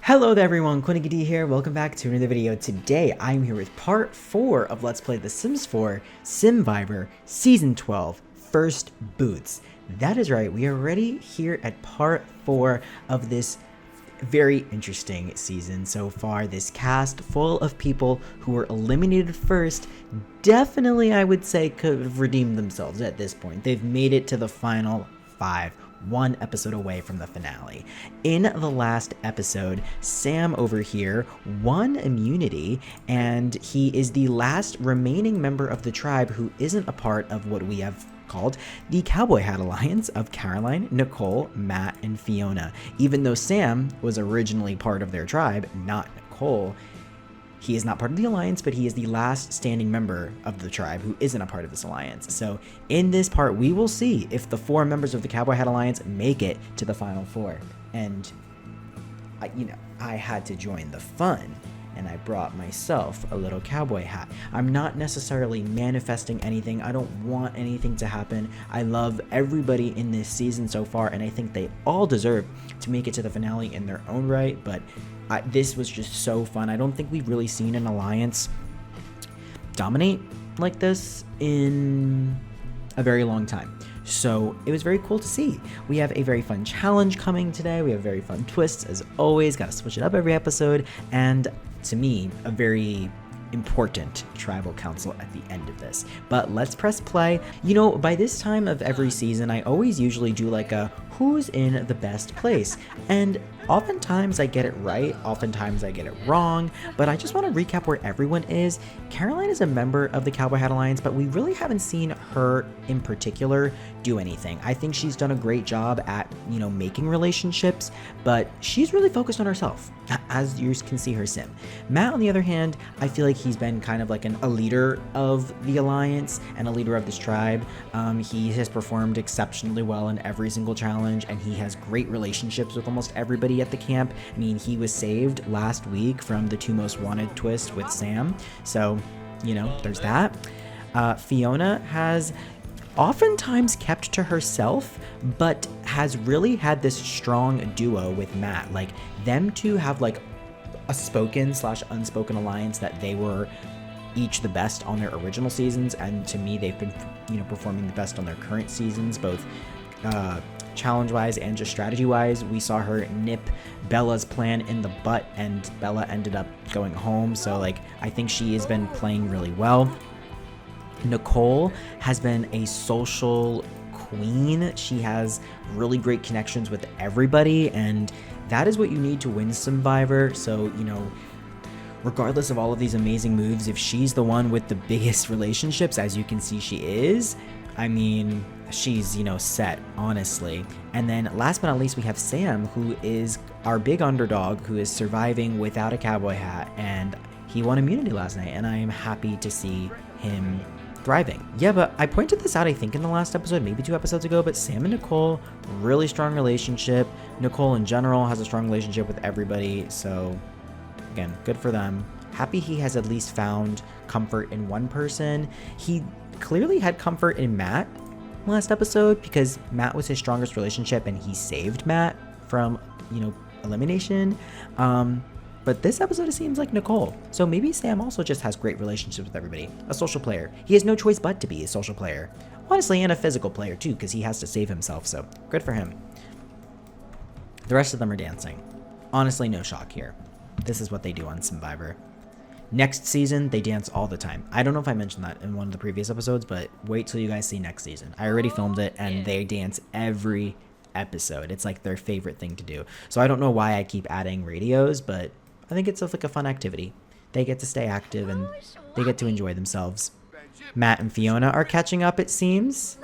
Hello there everyone, Coolnickyd here, welcome back to another video. Today I'm here with part 4 of Let's Play The Sims 4 Simvivor Season 12 First Boots. That is right, we are already here at part 4 of this very interesting season so far. This cast full of people who were eliminated first definitely, I would say, could have redeemed themselves at this point. They've made it to the final 5. One episode away from the finale. In the last episode, Sam over here won immunity, and he is the last remaining member of the tribe who isn't a part of what we have called the Cowboy Hat Alliance of Caroline, Nicole, Matt, and Fiona. Even though Sam was originally part of their tribe, not Nicole, he is not part of the alliance, but he is the last standing member of the tribe who isn't a part of this alliance. So in this part, we will see if the 4 members of the Cowboy Hat Alliance make it to the final 4. And, I had to join the fun, and I brought myself a little cowboy hat. I'm not necessarily manifesting anything. I don't want anything to happen. I love everybody in this season so far, and I think they all deserve to make it to the finale in their own right, but this was just so fun. I don't think we've really seen an alliance dominate like this in a very long time. So it was very cool to see. We have a very fun challenge coming today. We have very fun twists as always. Got to switch it up every episode. And to me, a very important tribal council at the end of this. But let's press play. By this time of every season, I always usually do like a who's in the best place. And oftentimes I get it right, oftentimes I get it wrong, but I just want to recap where everyone is. Caroline is a member of the Cowboy Hat Alliance, but we really haven't seen her in particular do anything. I think she's done a great job at, making relationships, but she's really focused on herself, as you can see her sim. Matt, on the other hand, I feel like he's been kind of like a leader of the alliance and a leader of this tribe. He has performed exceptionally well in every single challenge, and he has great relationships with almost everybody at the camp. I mean, he was saved last week from the 2 Most Wanted twist with Sam, so there's that. Fiona has oftentimes kept to herself, but has really had this strong duo with Matt. Like, them two have like a spoken/unspoken alliance that they were each the best on their original seasons, and to me they've been performing the best on their current seasons, both challenge wise and just strategy wise. We saw her nip Bella's plan in the butt, and Bella ended up going home, so like I think she has been playing really well. Nicole has been a social queen. She has really great connections with everybody, and that is what you need to win Simvivor. So regardless of all of these amazing moves, if she's the one with the biggest relationships, as you can see she is, I mean, she's, set, honestly. And then last but not least, we have Sam, who is our big underdog, who is surviving without a cowboy hat, and he won immunity last night, and I am happy to see him thriving. Yeah, but I pointed this out, I think, in the last episode, maybe 2 episodes ago, but Sam and Nicole, really strong relationship. Nicole, in general, has a strong relationship with everybody, so, again, good for them. Happy he has at least found comfort in one person. He clearly had comfort in Matt last episode, because Matt was his strongest relationship and he saved Matt from, elimination. But this episode it seems like Nicole. So maybe Sam also just has great relationships with everybody. A social player. He has no choice but to be a social player. Honestly, and a physical player too, because he has to save himself, so good for him. The rest of them are dancing. Honestly, no shock here. This is what they do on Simvivor. Next season, they dance all the time. I don't know if I mentioned that in one of the previous episodes, but wait till you guys see next season. I already filmed it, and they dance every episode. It's like their favorite thing to do. So I don't know why I keep adding radios, but I think it's like a fun activity. They get to stay active, and they get to enjoy themselves. Matt and Fiona are catching up, it seems.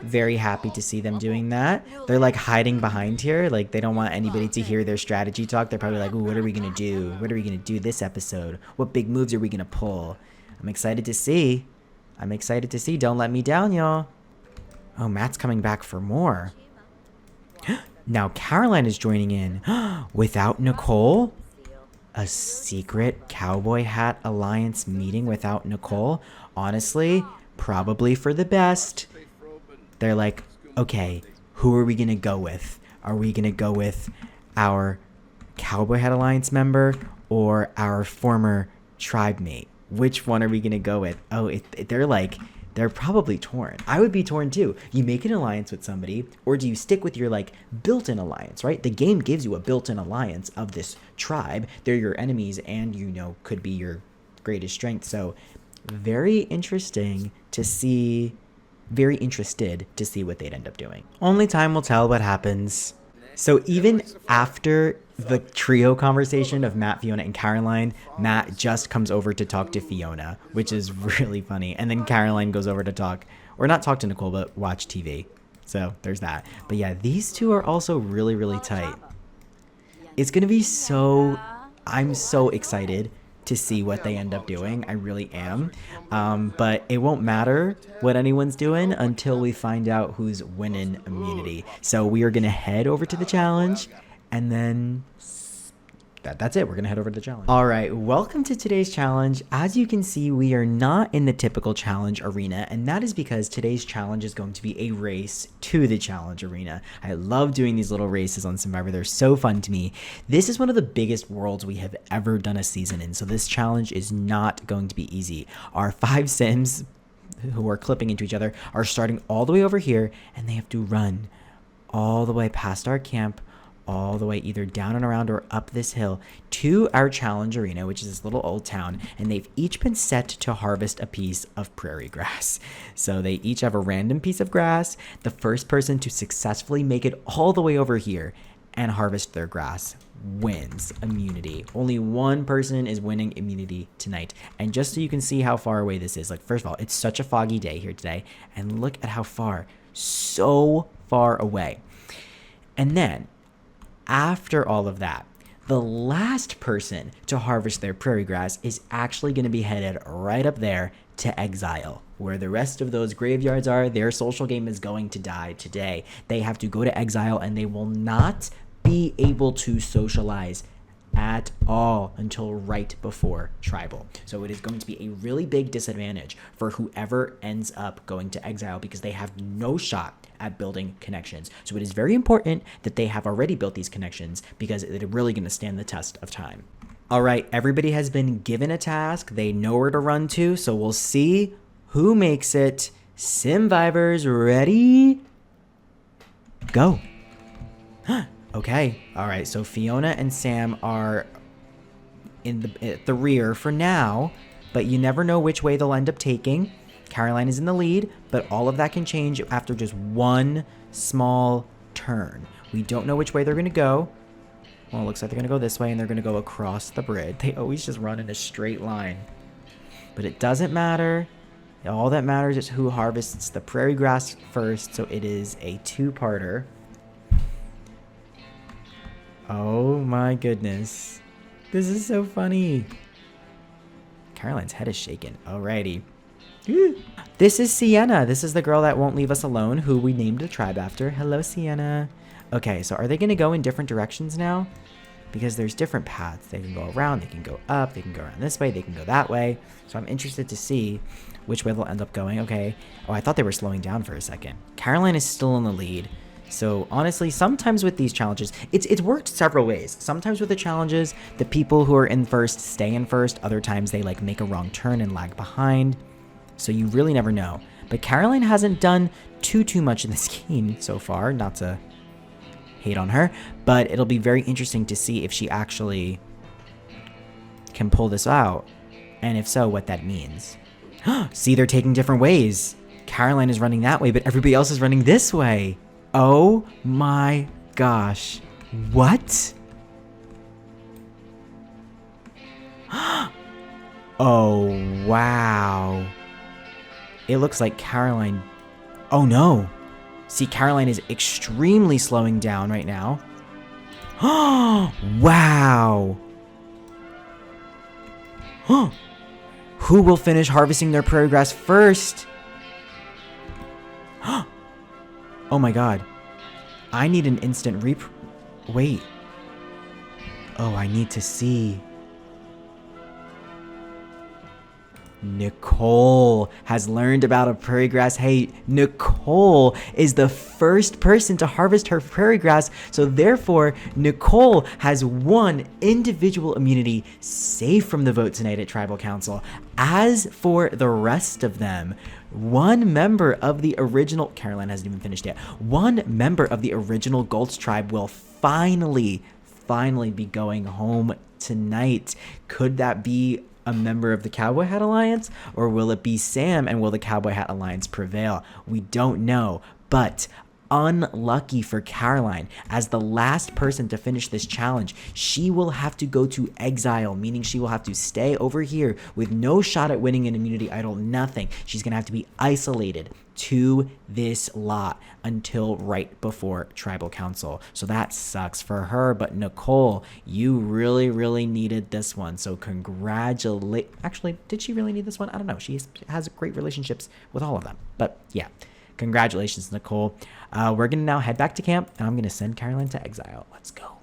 Very happy to see them doing that. They're like hiding behind here. Like, they don't want anybody to hear their strategy talk. They're probably like, ooh, what are we going to do? What are we going to do this episode? What big moves are we going to pull? I'm excited to see. Don't let me down, y'all. Oh, Matt's coming back for more. Now Caroline is joining in. Without Nicole? A secret Cowboy Hat Alliance meeting without Nicole? Honestly, probably for the best. They're like, okay, who are we going to go with? Are we going to go with our Cowboy Hat Alliance member or our former tribe mate? Which one are we gonna go with? Oh, they're probably torn. I would be torn too. You make an alliance with somebody, or do you stick with your like built-in alliance, right? The game gives you a built-in alliance of this tribe. They're your enemies and could be your greatest strength. So very interesting to see, very interested to see what they'd end up doing. Only time will tell what happens. So even after the trio conversation of Matt, Fiona, and Caroline, Matt just comes over to talk to Fiona, which is really funny. And then Caroline goes over to talk, or not talk to Nicole, but watch TV. So there's that. But yeah, these two are also really, really tight. It's going to be I'm so excited to see what they end up doing. I really am. But it won't matter what anyone's doing until we find out who's winning immunity. So we are going to head over to the challenge, and then that's it. We're going to head over to the challenge. All right, welcome to today's challenge. As you can see, we are not in the typical challenge arena, and that is because today's challenge is going to be a race to the challenge arena. I love doing these little races on Simvivor. They're so fun to me. This is one of the biggest worlds we have ever done a season in, so this challenge is not going to be easy. Our 5 Sims, who are clipping into each other, are starting all the way over here, and they have to run all the way past our camp, all the way either down and around or up this hill to our challenge arena, which is this little old town, and they've each been set to harvest a piece of prairie grass. So they each have a random piece of grass. The first person to successfully make it all the way over here and harvest their grass wins immunity. Only one person is winning immunity tonight. And just so you can see how far away this is, like, first of all, it's such a foggy day here today, and look at how far, so far away. And then after all of that, the last person to harvest their prairie grass is actually going to be headed right up there to exile, where the rest of those graveyards are. Their social game is going to die today. They have to go to exile, and they will not be able to socialize at all until right before tribal. So it is going to be a really big disadvantage for whoever ends up going to exile, because they have no shot at building connections. So it is very important that they have already built these connections, because they're really going to stand the test of time. All right, everybody has been given a task. They know where to run to, so we'll see who makes it. Simvivors, ready? Go. Okay, all right, so Fiona and Sam are at the rear for now, but you never know which way they'll end up taking. Caroline is in the lead, but all of that can change after just one small turn. We don't know which way they're going to go. Well, it looks like they're going to go this way, and they're going to go across the bridge. They always just run in a straight line. But it doesn't matter. All that matters is who harvests the prairie grass first, so it is a two-parter. Oh my goodness. This is so funny. Caroline's head is shaking. Alrighty. This is Sienna. This is the girl that won't leave us alone, who we named a tribe after. Hello, Sienna. Okay, so are they going to go in different directions now? Because there's different paths. They can go around, they can go up, they can go around this way, they can go that way. So I'm interested to see which way they'll end up going. Okay. Oh, I thought they were slowing down for a second. Caroline is still in the lead. So honestly, sometimes with these challenges, it's worked several ways. Sometimes with the challenges, the people who are in first stay in first. Other times they like make a wrong turn and lag behind. So you really never know. But Caroline hasn't done too much in this game so far. Not to hate on her, but it'll be very interesting to see if she actually can pull this out. And if so, what that means. See, they're taking different ways. Caroline is running that way, but everybody else is running this way. Oh my gosh. What? Oh, wow. It looks like Caroline... Oh no. See, Caroline is extremely slowing down right now. Wow. Who will finish harvesting their prairie grass first? Oh my god. I need an instant Wait. Oh, I need to see. Nicole has learned about a prairie grass. Hey, Nicole is the first person to harvest her prairie grass, so therefore Nicole has one individual immunity saved from the vote tonight at Tribal Council. As for the rest of them, one member of the original, Caroline hasn't even finished yet, one member of the original Gulch tribe will finally be going home tonight. Could that be a member of the Cowboy Hat Alliance, or will it be Sam, and will the Cowboy Hat Alliance prevail? We don't know, but unlucky for Caroline, as the last person to finish this challenge, she will have to go to exile, meaning she will have to stay over here with no shot at winning an immunity idol, nothing. She's gonna have to be isolated to this lot until right before Tribal Council. So that sucks for her, but Nicole, you really needed this one. So congratulate. Actually, did she really need this one? I don't know. She has great relationships with all of them. But yeah, congratulations, Nicole. We're gonna now head back to camp, and I'm gonna send Caroline to exile. Let's go.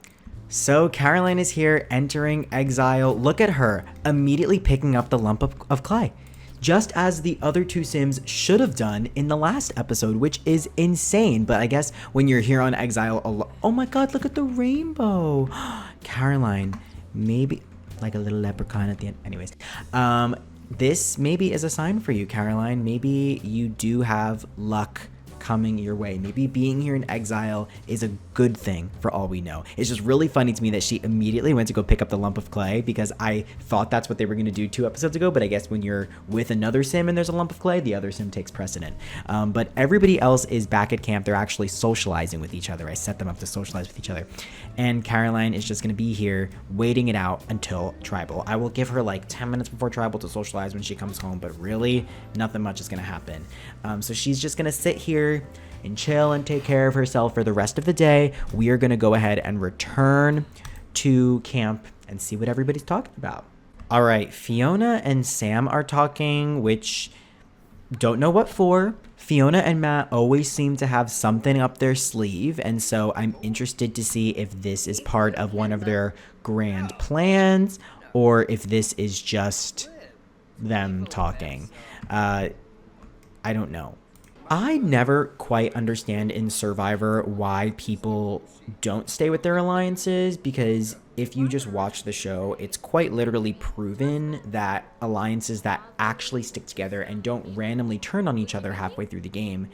So Caroline is here entering exile. Look at her immediately picking up the lump of clay, just as the other two Sims should have done in the last episode, which is insane. But I guess when you're here on exile, oh my god, look at the rainbow. Caroline, maybe like a little leprechaun at the end. Anyways, this maybe is a sign for you, Caroline. Maybe you do have luck coming your way. Maybe being here in exile is a good thing for all we know. It's just really funny to me that she immediately went to go pick up the lump of clay, because I thought that's what they were going to do 2 episodes ago, but I guess when you're with another Sim and there's a lump of clay, the other Sim takes precedent. But everybody else is back at camp. They're actually socializing with each other. I set them up to socialize with each other. And Caroline is just going to be here waiting it out until Tribal. I will give her like 10 minutes before Tribal to socialize when she comes home, but really nothing much is going to happen. So she's just going to sit here and chill and take care of herself for the rest of the day. We are going to go ahead and return to camp and see what everybody's talking about. All right, Fiona and Sam are talking, which don't know what for. Fiona and Matt always seem to have something up their sleeve, and so I'm interested to see if this is part of one of their grand plans, or if this is just them talking. I don't know. I never quite understand in Survivor why people don't stay with their alliances, because if you just watch the show, it's quite literally proven that alliances that actually stick together and don't randomly turn on each other halfway through the game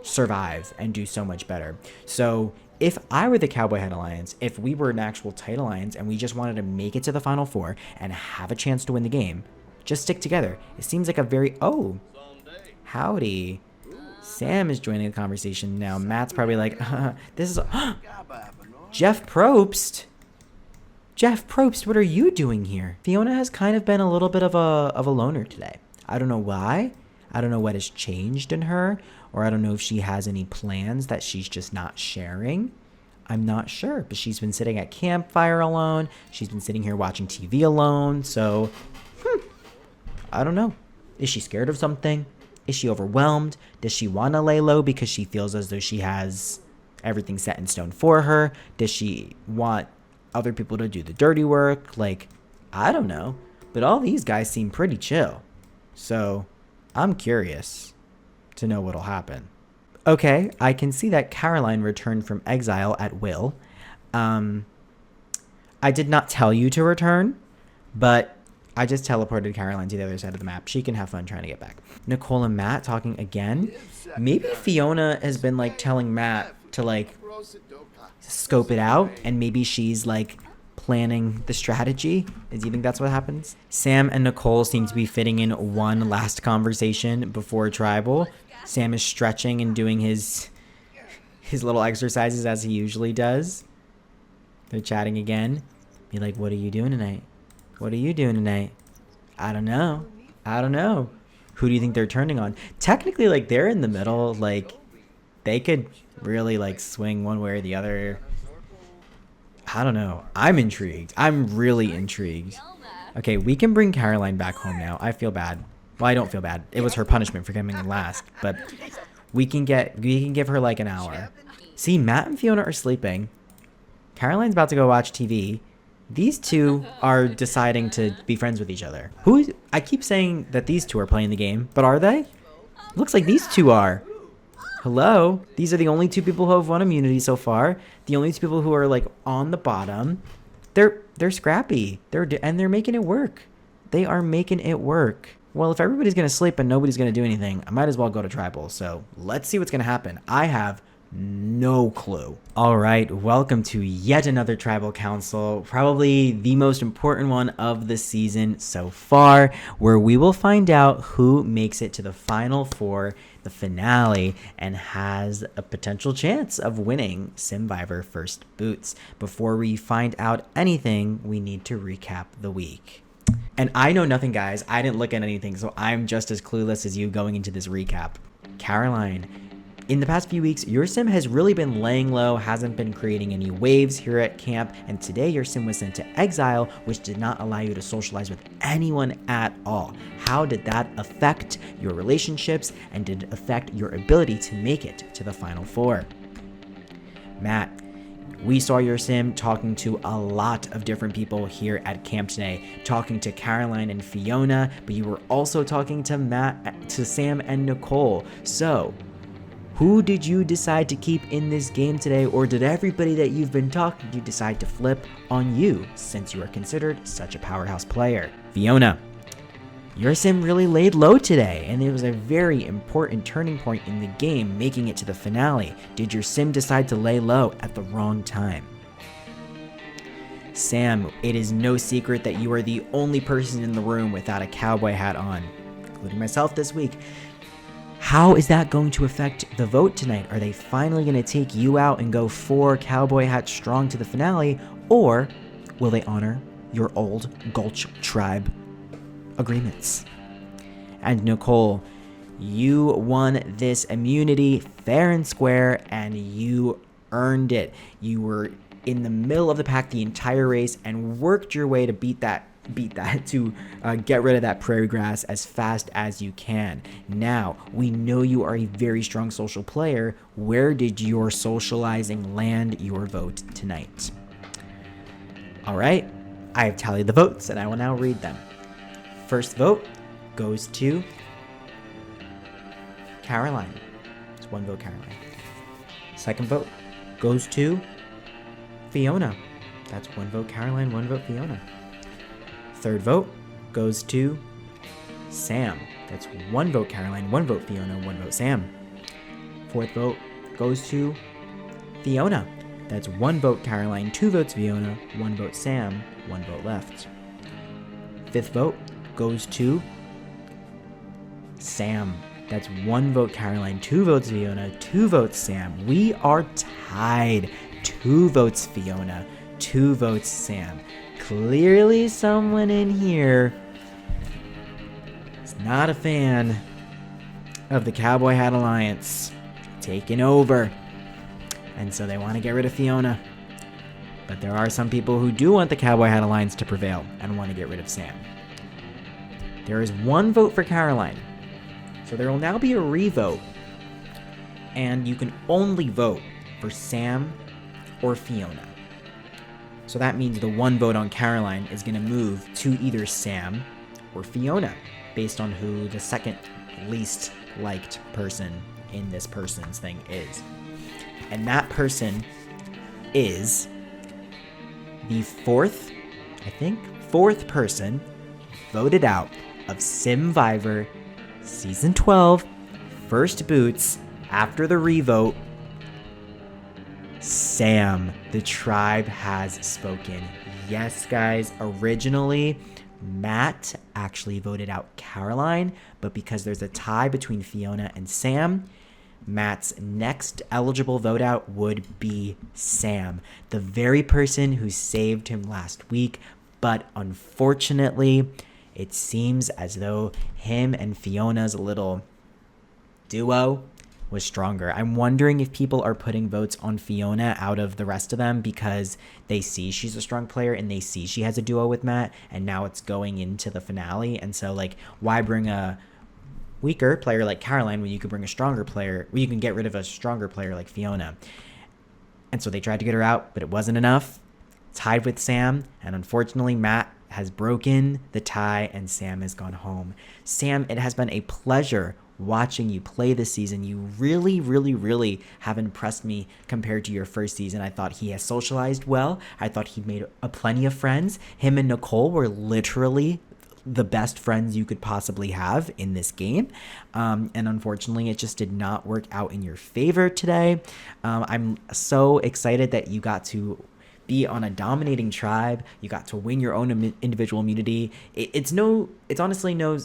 survive and do so much better. So if I were the Cowboy Hat Alliance, if we were an actual tight alliance and we just wanted to make it to the Final Four and have a chance to win the game, just stick together. It seems like a very... Oh, howdy. Sam is joining the conversation now. Matt's probably like, this is... Jeff Probst? Jeff Probst, what are you doing here? Fiona has kind of been a little bit of a loner today. I don't know why. I don't know what has changed in her, or I don't know if she has any plans that she's just not sharing. I'm not sure, but she's been sitting at campfire alone. She's been sitting here watching TV alone, so I don't know. Is she scared of something? Is she overwhelmed? Does she want to lay low because she feels as though she has everything set in stone for her? Does she want other people to do the dirty work? Like, I don't know. But all these guys seem pretty chill. So I'm curious to know what'll happen. Okay, I can see that Caroline returned from exile at will. I did not tell you to return, but I just teleported Caroline to the other side of the map. She can have fun trying to get back. Nicole and Matt talking again. Maybe Fiona has been like telling Matt to like scope it out, and maybe she's like planning the strategy. Do you think that's what happens? Sam and Nicole seem to be fitting in one last conversation before Tribal. Sam is stretching and doing his little exercises as he usually does. They're chatting again. Be like, what are you doing tonight? What are you doing tonight? I don't know. I don't know. Who do you think they're turning on? Technically, like, they're in the middle. Like, they could really, like, swing one way or the other. I don't know. I'm intrigued. I'm really intrigued. Okay, we can bring Caroline back home now. I feel bad. Well, I don't feel bad. It was her punishment for coming in last. But we can give her, like, an hour. See, Matt and Fiona are sleeping. Caroline's about to go watch TV. These two are deciding to be friends with each other. I keep saying that these two are playing the game, but are they? Looks like these two are. Hello? These are the only two people who have won immunity so far. The only two people who are like on the bottom. They're scrappy. They're making it work. They are making it work. Well, if everybody's going to sleep and nobody's going to do anything, I might as well go to tribal. So let's see what's going to happen. I have no clue. All right, welcome to yet another tribal council, probably the most important one of the season so far, where we will find out who makes it to the final four, the finale, and has a potential chance of winning Simvivor First Boots. Before we find out anything, we need to recap the week. And I know nothing, guys. I didn't look at anything, so I'm just as clueless as you going into this recap. Caroline, in the past few weeks, your sim has really been laying low, hasn't been creating any waves here at camp, and today your sim was sent to exile, which did not allow you to socialize with anyone at all. How did that affect your relationships, and did it affect your ability to make it to the final four? Matt, we saw your sim talking to a lot of different people here at camp today, talking to Caroline and Fiona, but you were also talking to Sam and Nicole. So, who did you decide to keep in this game today, or did everybody that you've been talking to decide to flip on you since you are considered such a powerhouse player? Fiona, your sim really laid low today, and it was a very important turning point in the game, making it to the finale. Did your sim decide to lay low at the wrong time? Sam, it is no secret that you are the only person in the room without a cowboy hat on, including myself this week. How is that going to affect the vote tonight? Are they finally going to take you out and go 4 cowboy hats strong to the finale, or will they honor your old Gulch tribe agreements? And Nicole, you won this immunity fair and square, and you earned it. You were in the middle of the pack the entire race and worked your way to beat that to get rid of that prairie grass as fast as you can. Now, we know you are a very strong social player. Where did your socializing land your vote tonight? All right, I have tallied the votes and I will now read them. First vote goes to Caroline. It's 1 vote, Caroline. Second vote goes to Fiona. That's 1 vote, Caroline, 1 vote, Fiona. Third vote goes to Sam. That's 1 vote, Caroline, 1 vote, Fiona, 1 vote, Sam. Fourth vote goes to Fiona. That's 1 vote, Caroline, 2 votes, Fiona, 1 vote, Sam, 1 vote left. Fifth vote goes to Sam. That's 1 vote, Caroline, 2 votes, Fiona, 2 votes, Sam. We are tied. 2 votes, Fiona, 2 votes, Sam. Clearly someone in here is not a fan of the Cowboy Hat Alliance taking over, and so they want to get rid of Fiona. But there are some people who do want the Cowboy Hat Alliance to prevail and want to get rid of Sam. There is 1 vote for Caroline, so there will now be a revote, and you can only vote for Sam or Fiona. So that means the 1 vote on Caroline is going to move to either Sam or Fiona, based on who the second least liked person in this person's thing is. And that person is the fourth person voted out of Simvivor Season 12 First Boots after the revote. Sam, the tribe has spoken. Yes, guys, originally Matt actually voted out Caroline, but because there's a tie between Fiona and Sam, Matt's next eligible vote out would be Sam, the very person who saved him last week. But unfortunately, it seems as though him and Fiona's little duo was stronger. I'm wondering if people are putting votes on Fiona out of the rest of them because they see she's a strong player and they see she has a duo with Matt, and now it's going into the finale. And so, like, why bring a weaker player like Caroline when you could bring a stronger player, when you can get rid of a stronger player like Fiona? And so they tried to get her out, but it wasn't enough. tied with Sam, and unfortunately Matt has broken the tie and Sam has gone home. Sam, it has been a pleasure watching you play this season. You really have impressed me compared to your first season. I thought he has socialized well. I thought he made a plenty of friends. Him and Nicole were literally the best friends you could possibly have in this game. And unfortunately, it just did not work out in your favor today. I'm so excited that you got to be on a dominating tribe. You got to win your own individual immunity. It's honestly no.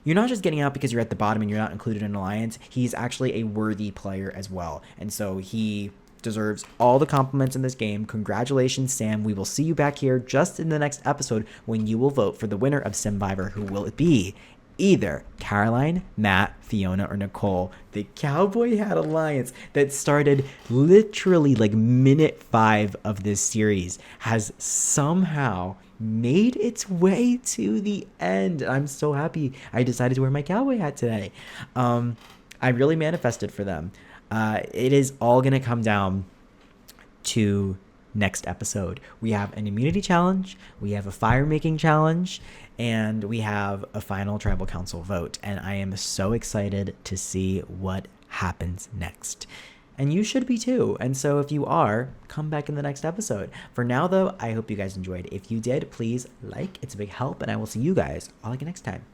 You're not just getting out because you're at the bottom and you're not included in an alliance. He's actually a worthy player as well. And so he deserves all the compliments in this game. Congratulations, Sam. We will see you back here just in the next episode when you will vote for the winner of Simvivor. Who will it be? Either Caroline, Matt, Fiona, or Nicole. The Cowboy Hat Alliance that started literally like minute 5 of this series has somehow made its way to the end. I'm so happy I decided to wear my cowboy hat today. I really manifested for them. It is all going to come down to next episode. We have an immunity challenge, we have a fire making challenge, and we have a final tribal council vote. And I am so excited to see what happens next. And you should be too. And so if you are, come back in the next episode. For now though, I hope you guys enjoyed. If you did, please like, it's a big help, and I will see you guys all again next time.